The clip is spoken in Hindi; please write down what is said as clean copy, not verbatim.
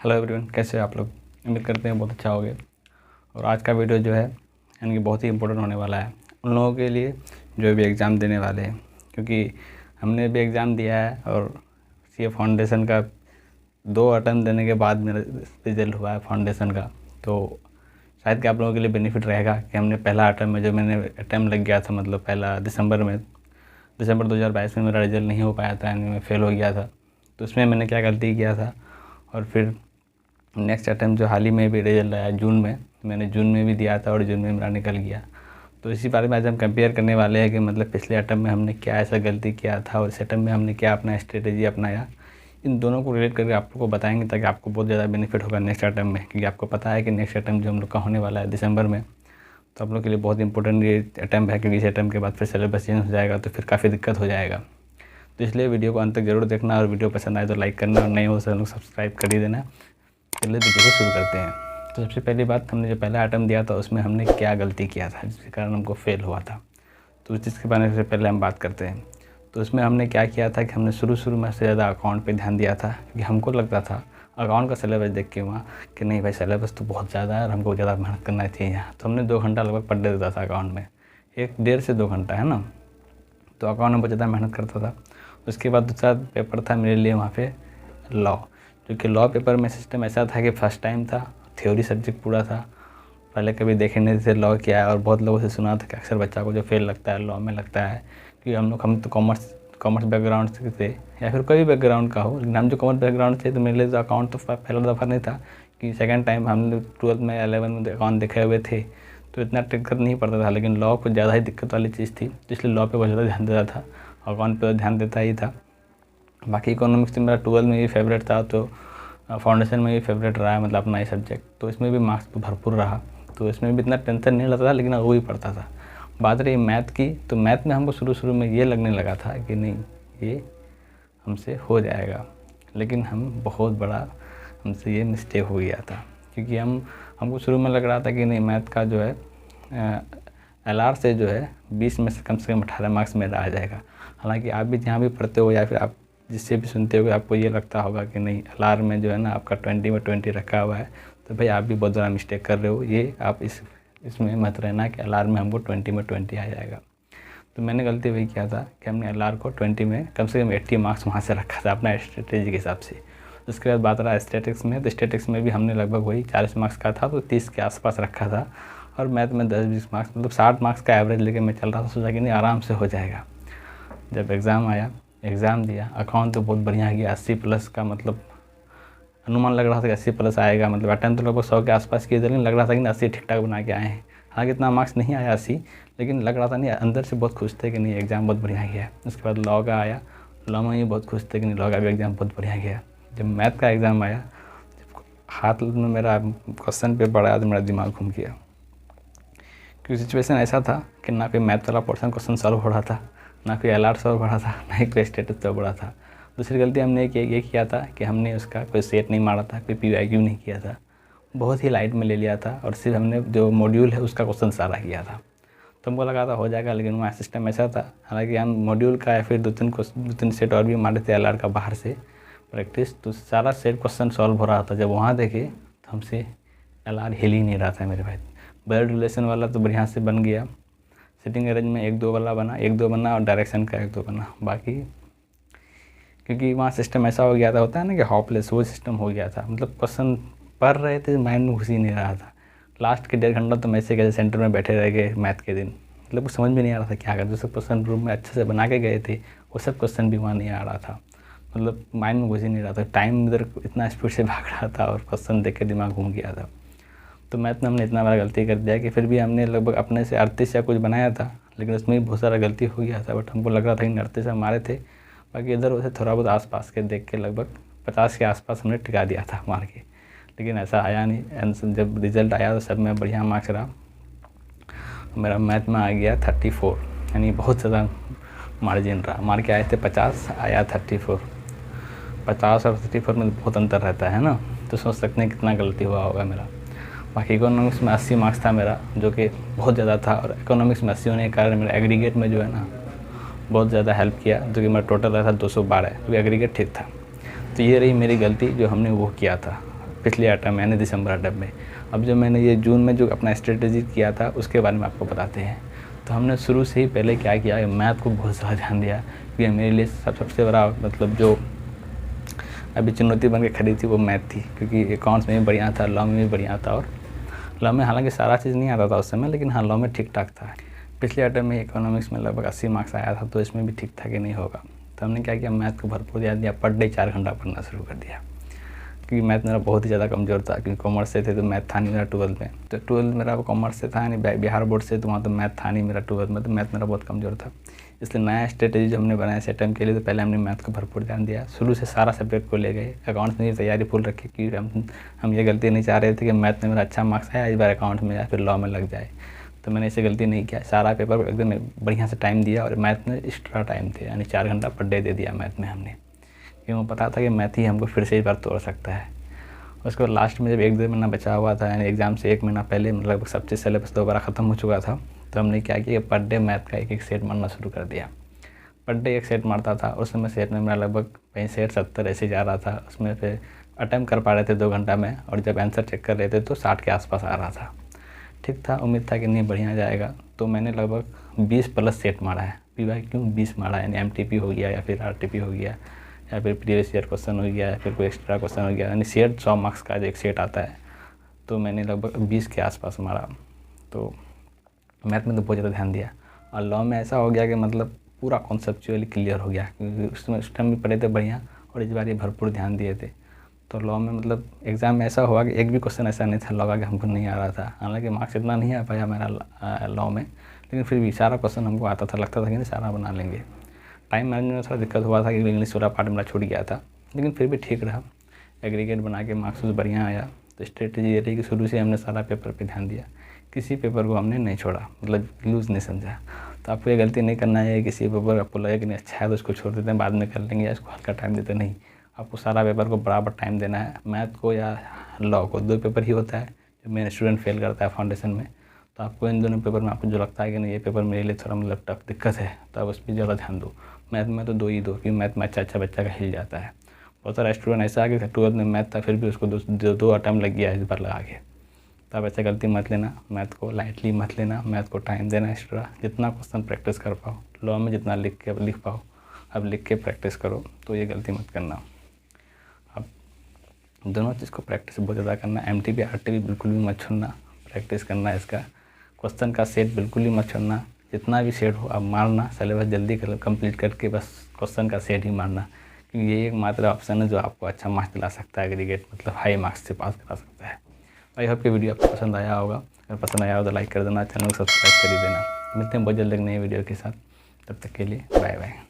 हेलो एवरीवन, कैसे हो आप लोग। उम्मीद करते हैं बहुत अच्छा होगे। और आज का वीडियो जो है यानी कि बहुत ही इंपॉर्टेंट होने वाला है उन लोगों के लिए जो भी एग्ज़ाम देने वाले हैं, क्योंकि हमने भी एग्ज़ाम दिया है और सी ए फाउंडेशन का 2 अटेम्प्ट देने के बाद मेरा रिज़ल्ट हुआ है फाउंडेशन का। तो शायद कि आप लोगों के लिए बेनिफिट रहेगा कि हमने पहला अटेम्प्ट में जो मैंने अटेम्प्ट लग गया था, मतलब पहला दिसंबर 2022 में मेरा रिज़ल्ट नहीं हो पाया था, यानी मैं फ़ेल हो गया था। तो उसमें मैंने क्या गलती किया था, और फिर नेक्स्ट अटेम्प्ट जो हाल ही में भी रिजल्ट आया जून में, मैंने जून में भी दिया था और जून में मेरा निकल गया। तो इसी बारे में आज हम कंपेयर करने वाले हैं कि मतलब पिछले अटेम्प्ट में हमने क्या ऐसा गलती किया था और इस अटेम्प्ट में हमने क्या अपना स्ट्रेटेजी अपनाया। इन दोनों को रिलेट करके आप लोग को बताएंगे ताकि आपको बहुत ज़्यादा बेनिफिट होगा नेक्स्ट अटेम्प्ट में, क्योंकि आपको पता है कि नेक्स्ट अटेम्प्ट जो हम लोग का होने वाला है दिसंबर में, तो आप लोग के लिए बहुत इंपॉर्टेंट ये अटेम्प्ट है, क्योंकि इस अटेम्प्ट के बाद फिर सिलेबस चेंज हो जाएगा तो फिर काफ़ी दिक्कत हो जाएगा। तो इसलिए वीडियो को अंत तक जरूर देखना, और वीडियो पसंद आए तो लाइक करना, और नए हो तो लोग सब्सक्राइब कर ही देना। चलिए वीडियो को शुरू करते हैं। तो सबसे पहली बात, हमने जो पहला अटेम्प्ट दिया था उसमें हमने क्या गलती किया था जिसके कारण हमको फेल हुआ था, तो उस चीज़ के बारे में सबसे पहले हम बात करते हैं। तो उसमें हमने क्या किया था कि हमने शुरू में से ज़्यादा अकाउंट पे ध्यान दिया था, क्योंकि हमको लगता था अकाउंट का सिलेबस देख के वहाँ कि नहीं भाई सिलेबस तो बहुत ज़्यादा है और हमको ज़्यादा मेहनत करना चाहिए यहाँ। तो हमने 2 घंटा लगभग पर डे देता था अकाउंट में, 1 से 2 घंटा है ना। तो अकाउंट में बहुत ज़्यादा मेहनत करता था। उसके बाद दूसरा पेपर था मेरे लिए वहाँ पे लॉ, क्योंकि लॉ पेपर में सिस्टम ऐसा था कि फर्स्ट टाइम था, थ्योरी सब्जेक्ट पूरा था, पहले कभी देखे नहीं थे लॉ क्या है। और बहुत लोगों से सुना था कि अक्सर बच्चा को जो फेल लगता है लॉ में लगता है, क्योंकि हम तो कॉमर्स बैकग्राउंड से थे या फिर कोई भी बैकग्राउंड का हो, लेकिन हम जो कॉमर्स बैकग्राउंड से, तो मेरे लिए तो अकाउंट तो पहला दफ़ा नहीं था, कि सेकेंड टाइम हमने 12th में 11 में अकाउंट देखे हुए थे, तो इतना दिक्कत नहीं पड़ता था। लेकिन लॉ कुछ ज़्यादा ही दिक्कत वाली चीज़ थी, तो इसलिए लॉ पे बहुत ज़्यादा ध्यान देता था, अकाउंट पे ध्यान देता ही था। बाकी इकोनॉमिक्स मेरा 12th में भी फेवरेट था, तो फाउंडेशन में भी फेवरेट रहा है, मतलब अपना ही सब्जेक्ट, तो इसमें भी मार्क्स तो भरपूर रहा, तो इसमें भी इतना टेंशन नहीं लगता था, लेकिन वो भी पढ़ता था। बात रही मैथ की, तो मैथ में हमको शुरू में ये लगने लगा था कि नहीं ये हमसे हो जाएगा, लेकिन बहुत बड़ा हमसे ये मिस्टेक हो गया था, क्योंकि हमको शुरू में लग रहा था कि नहीं मैथ का जो है LR से जो है 20 में से कम 18 मार्क्स मेरा आ जाएगा। हालांकि आप भी जहाँ भी पढ़ते हो या फिर आप जिससे भी सुनते हो, आपको ये लगता होगा कि नहीं LR में जो है ना आपका 20 में 20 रखा हुआ है, तो भाई आप भी बहुत ज़्यादा मिस्टेक कर रहे हो। ये आप इसमें मत रहना कि LR में हमको 20 में 20 आ जाएगा। तो मैंने गलती वही किया था कि हमने LR को 20 में कम से कम 80 मार्क्स वहाँ से रखा था अपना स्ट्रेटेजी के हिसाब से। उसके बाद बात रहा स्टैटिक्स में, तो स्टैटिक्स में भी हमने लगभग वही 40 मार्क्स का था, तो 30 के आसपास रखा था। और मैथ में 10-20 मार्क्स, मतलब 60 मार्क्स का एवरेज लेके मैं चल रहा था, सोचा कि नहीं आराम से हो जाएगा। जब एग्ज़ाम आया, एग्ज़ाम दिया, अकाउंट तो बहुत बढ़िया गया, 80+ का मतलब अनुमान लग रहा था कि 80+ आएगा, मतलब अटेम्प्ट तो लगभग 100 के आसपास किए थे, लेकिन लग रहा था कि 80 ठीक ठाक बना के आए हैं। हालांकि इतना मार्क्स नहीं आया 80, लेकिन लग रहा था नहीं, अंदर से बहुत खुश थे कि नहीं एग्ज़ाम बहुत बढ़िया गया है। उसके बाद लॉ का आया, लॉ में भी बहुत खुश थे कि नहीं लॉ का भी एग्ज़ाम बहुत बढ़िया गया। जब मैथ का एग्ज़ाम आया, हाथ में मेरा क्वेश्चन पेपर आया तो मेरा दिमाग घूम गया, क्योंकि सिचुएशन ऐसा था कि ना कोई मैथ वाला पोर्शन क्वेश्चन सॉल्व हो रहा था, ना कोई LR सॉल्व हो रहा था, ना ही कोई स्टेटस सॉल्व हो रहा था। दूसरी गलती हमने ये किया था कि हमने उसका कोई सेट नहीं मारा था, कोई PYQ नहीं किया था, बहुत ही लाइट में ले लिया था, और सिर्फ हमने जो मॉड्यूल है उसका क्वेश्चन सारा किया था। तो हमको लगा था हो जाएगा, लेकिन वहाँ सिस्टम ऐसा था, हालांकि हम मॉड्यूल का या फिर 2-3 सेट और भी मारे थे LR का बाहर से प्रैक्टिस, तो सारा सेट क्वेश्चन सॉल्व हो रहा था। जब वहाँ देखे तो हमसे LR हिल ही नहीं रहा था मेरे भाई। ब्लड रिलेशन वाला तो बढ़िया से बन गया, सिटिंग अरेंज में 1-2 वाला बना, 1-2 बना, और डायरेक्शन का 1-2 बना। बाकी क्योंकि वहाँ सिस्टम ऐसा हो गया था, होता है ना कि हॉपलेस, वो सिस्टम हो गया था, मतलब क्वेश्चन पढ़ रहे थे माइंड में घुस ही नहीं रहा था। लास्ट के 1.5 घंटा तो मैं ऐसे कैसे सेंटर में बैठे रह गए मैथ के दिन, मतलब कुछ समझ में नहीं आ रहा था क्या कर। जो सब क्वेश्चन रूम में अच्छे से बना के गए थे, वो सब क्वेश्चन भी वहाँ नहीं आ रहा था, मतलब माइंड में घुस ही नहीं रहा था। टाइम इधर इतना स्पीड से भाग रहा था और क्वेश्चन देख के दिमाग घूम गया था। तो मैथ में हमने इतना बड़ा गलती कर दिया कि फिर भी हमने लगभग अपने से 38 या कुछ बनाया था, लेकिन उसमें भी बहुत सारा गलती हो गया था। बट हमको लग रहा था कि 38 हमारे थे, बाकी इधर उधर थोड़ा बहुत आसपास के देख के लगभग 50 के आसपास हमने टिका दिया था मार के, लेकिन ऐसा आया नहीं। जब रिज़ल्ट आया तो सब में बढ़िया मार्क्स रहा। मेरा मैथ में आ गया 34, यानी बहुत ज़्यादा मार्जिन रहा। मार के आए थे 50, आया 34। 50 और 34 में बहुत अंतर रहता है ना, तो सोच सकते हैं कितना गलती हुआ होगा मेरा। बाकी इकोनॉमिक्स में 80 मार्क्स था मेरा, जो कि बहुत ज़्यादा था, और इकोनॉमिक्स में 80 होने के कारण मेरा एग्रीगेट में जो है ना बहुत ज़्यादा हेल्प किया, जो कि मेरा टोटल रहा था 212, क्योंकि एग्रीगेट ठीक था। तो ये रही मेरी गलती जो हमने वो किया था पिछले अटैम्प यानी दिसंबर अटैम्प में। अब जो मैंने ये जून में जो अपना स्ट्रेटजी किया था उसके बारे में आपको बताते हैं। तो हमने शुरू से ही पहले क्या किया, मैथ को बहुत ज़्यादा ध्यान दिया, क्योंकि मेरे लिए सबसे बड़ा मतलब जो अभी चुनौती बन के खड़ी थी वो मैथ थी, क्योंकि अकाउंट्स में भी बढ़िया था, लॉ में भी बढ़िया था। और लॉ में हालांकि सारा चीज़ नहीं आता था उस समय, लेकिन हाँ लॉ में ठीक ठाक था। पिछले अटैम्प में इकोनॉमिक्स में लगभग 80 मार्क्स आया था, तो इसमें भी ठीक ठाक ही नहीं होगा। तो हमने क्या किया, मैथ को भरपूर ध्यान दिया, पर डे 4 घंटा पढ़ना शुरू कर दिया, क्योंकि मैथ मेरा बहुत ही ज़्यादा कमज़ोर था। क्योंकि कॉमर्स से थे तो मैथ था नहीं मेरा 12th में, तो 12th मेरा कॉमर्स से था नहीं, बिहार बोर्ड से, तो वहाँ तो मैथ था नहीं मेरा 12th में, तो मैथ मेरा बहुत कमज़ोर था। इसलिए नया स्ट्रेटेजी जो हमने बनाया इस अटैम्प के लिए, तो पहले हमने मैथ को भरपूर ध्यान दिया, शुरू से सारा सब्जेक्ट को ले गए। अकाउंट्स में ये तैयारी फुल रखी कि हम ये गलती नहीं चाह रहे थे कि मैथ में मेरा अच्छा मार्क्स आया, इस बार अकाउंट्स में या फिर लॉ में लग जाए। तो मैंने ऐसे गलती नहीं किया, सारा पेपर को एकदम बढ़िया से टाइम दिया, और मैथ में एक्स्ट्रा टाइम थे, यानी 4 घंटा पर डे दे दिया मैथ में हमने, क्योंकि पता था कि मैथ ही हमको फिर से इस बार तोड़ सकता है। उसके बाद लास्ट में जब 1-2 महीना बचा हुआ था, यानी एग्ज़ाम से 1 महीना पहले लगभग सब चीज़ सिलेबस दोबारा ख़त्म हो चुका था, तो हमने क्या किया, पर डे मैथ का एक सेट मारना शुरू कर दिया। पर डे एक सेट मारता था, उस समय सेट में मेरा लगभग 65-70 ऐसे जा रहा था। उसमें फिर अटैम्प्ट कर पा रहे थे 2 घंटा में, और जब आंसर चेक कर रहे थे तो 60 के आसपास आ रहा था। ठीक था, उम्मीद था कि नहीं बढ़िया जाएगा। तो मैंने लगभग 20+ सेट मारा है। क्यों 20 मारा है, यानी MTP हो गया, या फिर RTP हो गया, या फिर प्रीवियस ईयर क्वेश्चन हो गया, या फिर कोई एक्स्ट्रा क्वेश्चन हो गया, यानी सेट 100 मार्क्स का जो एक सेट आता है, तो मैंने लगभग 20 के आसपास मारा। तो मैथ में तो बहुत ज़्यादा ध्यान दिया, और लॉ में ऐसा हो गया कि मतलब पूरा कॉन्सेप्चुअली क्लियर हो गया, क्योंकि उस टाइम भी पढ़े थे बढ़िया, और इस बार ये भरपूर ध्यान दिए थे। तो लॉ में मतलब एग्ज़ाम में ऐसा हुआ कि एक भी क्वेश्चन ऐसा नहीं था लॉ का कि हमको नहीं आ रहा था। हालांकि मार्क्स इतना नहीं आ पाया मेरा लॉ में, लेकिन फिर भी सारा क्वेश्चन हमको आता था, लगता था कि नहीं सारा बना लेंगे। टाइम मैनेजमेंट में थोड़ा दिक्कत हुआ था, क्योंकि इंग्लिश वाला पार्ट मेरा छूट गया था, लेकिन फिर भी ठीक रहा, एग्रीगेट बना के मार्क्स बढ़िया आया। तो स्ट्रेटेजी ये रही कि शुरू से हमने सारा पेपर पे ध्यान दिया, किसी पेपर को हमने नहीं छोड़ा, मतलब लूज़ नहीं समझा। तो आपको ये गलती नहीं करना है, किसी पेपर आपको लगे कि नहीं अच्छा है तो उसको छोड़ देते हैं, बाद में कर लेंगे, या इसको हल्का टाइम देते नहीं। आपको सारा पेपर को बराबर टाइम देना है। मैथ को या लॉ को 2 पेपर ही होता है जो मेरा स्टूडेंट फेल करता है फाउंडेशन में। तो आपको इन दोनों पेपर में आपको जो लगता है कि नहीं ये पेपर मेरे लिए थोड़ा मतलब टफ दिक्कत है, तो आप उस पर ज़्यादा ध्यान दो। मैथ में तो 2 ही दो, क्योंकि मैथ में अच्छा बच्चा का हिल जाता है। बहुत सारा स्टूडेंट ऐसा है कि 12th में मैथ था फिर भी उसको 2 अटैम्प्ट लग गया इस बार लगा के। तो आप ऐसा गलती मत लेना, मैथ को लाइटली मत लेना, मैथ को टाइम देना एक्स्ट्रा, जितना क्वेश्चन प्रैक्टिस कर पाओ, लॉ में जितना लिख पाओ अब लिख के प्रैक्टिस करो, तो ये गलती मत करना। अब दोनों चीज़ को प्रैक्टिस बहुत ज़्यादा करना। MTP RTP बिल्कुल भी मत छोड़ना, प्रैक्टिस करना इसका। क्वेश्चन का सेट बिल्कुल ही मत छोड़ना, जितना भी सेट हो आप मारना, सिलेबस जल्दी कंप्लीट करके बस क्वेश्चन का सेट ही मारना, क्योंकि ये एक मात्र ऑप्शन है जो आपको अच्छा मार्क्स दिला सकता है, एग्रीगेट मतलब हाई मार्क्स से पास करा सकता है। आई होप कि वीडियो आपको पसंद आया होगा। अगर पसंद आया हो तो लाइक कर देना, चैनल को सब्सक्राइब कर ही देना। मिलते हैं बहुत जल्द एक नई वीडियो के साथ, तब तक के लिए बाय बाय।